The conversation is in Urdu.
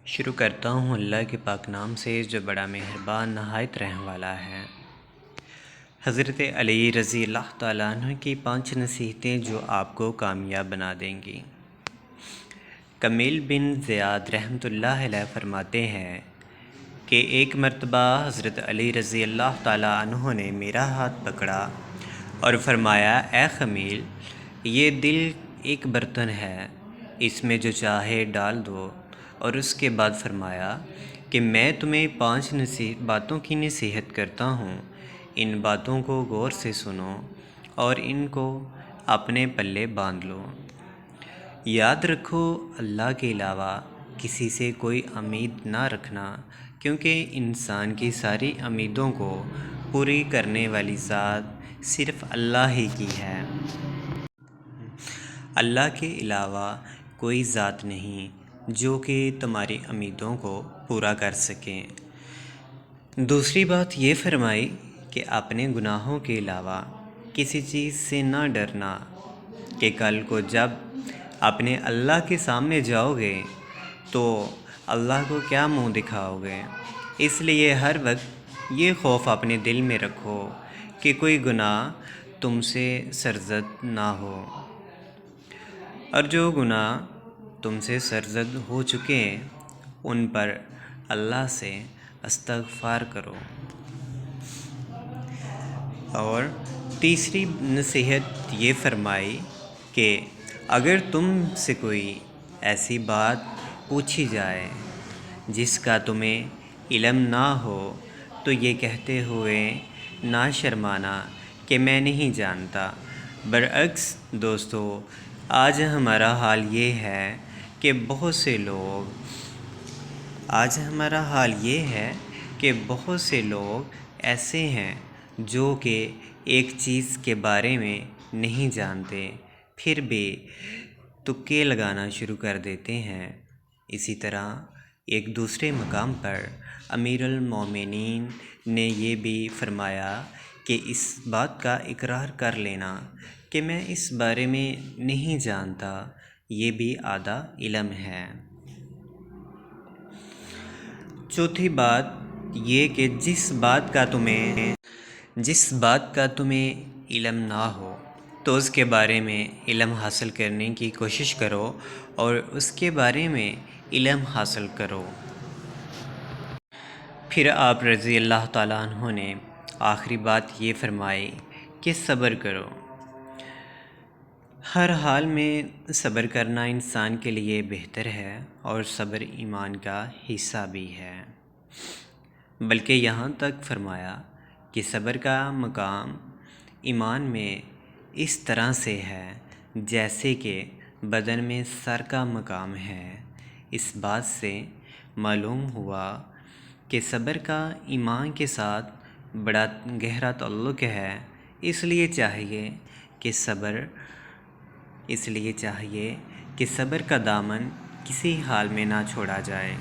شروع کرتا ہوں اللہ کے پاک نام سے جو بڑا مہربان نہایت رحم والا ہے۔ حضرت علی رضی اللہ تعالیٰ عنہ کی 5 نصیحتیں جو آپ کو کامیاب بنا دیں گی۔ کمیل بن زیاد رحمۃ اللہ علیہ فرماتے ہیں کہ ایک مرتبہ حضرت علی رضی اللہ تعالیٰ عنہ نے میرا ہاتھ پکڑا اور فرمایا، اے خمیل، یہ دل ایک برتن ہے، اس میں جو چاہے ڈال دو، اور اس کے بعد فرمایا کہ میں تمہیں 5 باتوں کی نصیحت کرتا ہوں، ان باتوں کو غور سے سنو اور ان کو اپنے پلے باندھ لو۔ یاد رکھو، اللہ کے علاوہ کسی سے کوئی امید نہ رکھنا، کیونکہ انسان کی ساری امیدوں کو پوری کرنے والی ذات صرف اللہ ہی کی ہے۔ اللہ کے علاوہ کوئی ذات نہیں جو کہ تمہاری امیدوں کو پورا کر سکے۔ دوسری بات یہ فرمائی کہ اپنے گناہوں کے علاوہ کسی چیز سے نہ ڈرنا کہ کل کو جب اپنے اللہ کے سامنے جاؤ گے تو اللہ کو کیا منہ دکھاؤ گے۔ اس لیے ہر وقت یہ خوف اپنے دل میں رکھو کہ کوئی گناہ تم سے سرزد نہ ہو، اور جو گناہ تم سے سرزد ہو چکے ہیں ان پر اللہ سے استغفار کرو۔ اور تیسری نصیحت یہ فرمائی کہ اگر تم سے کوئی ایسی بات پوچھی جائے جس کا تمہیں علم نہ ہو تو یہ کہتے ہوئے نہ شرمانا کہ میں نہیں جانتا۔ برعکس دوستو، آج ہمارا حال یہ ہے کہ بہت سے لوگ ایسے ہیں جو کہ ایک چیز کے بارے میں نہیں جانتے، پھر بھی تکے لگانا شروع کر دیتے ہیں۔ اسی طرح ایک دوسرے مقام پر امیر المومنین نے یہ بھی فرمایا کہ اس بات کا اقرار کر لینا کہ میں اس بارے میں نہیں جانتا، یہ بھی آدھا علم ہے۔ چوتھی بات یہ کہ جس بات کا تمہیں علم نہ ہو تو اس کے بارے میں علم حاصل کرنے کی کوشش کرو اور اس کے بارے میں علم حاصل کرو۔ پھر آپ رضی اللہ تعالیٰ عنہ نے آخری بات یہ فرمائی کہ صبر کرو۔ ہر حال میں صبر کرنا انسان کے لیے بہتر ہے، اور صبر ایمان کا حصہ بھی ہے۔ بلکہ یہاں تک فرمایا کہ صبر کا مقام ایمان میں اس طرح سے ہے جیسے کہ بدن میں سر کا مقام ہے۔ اس بات سے معلوم ہوا کہ صبر کا ایمان کے ساتھ بڑا گہرا تعلق ہے، اس لیے چاہیے کہ صبر کا دامن کسی حال میں نہ چھوڑا جائے۔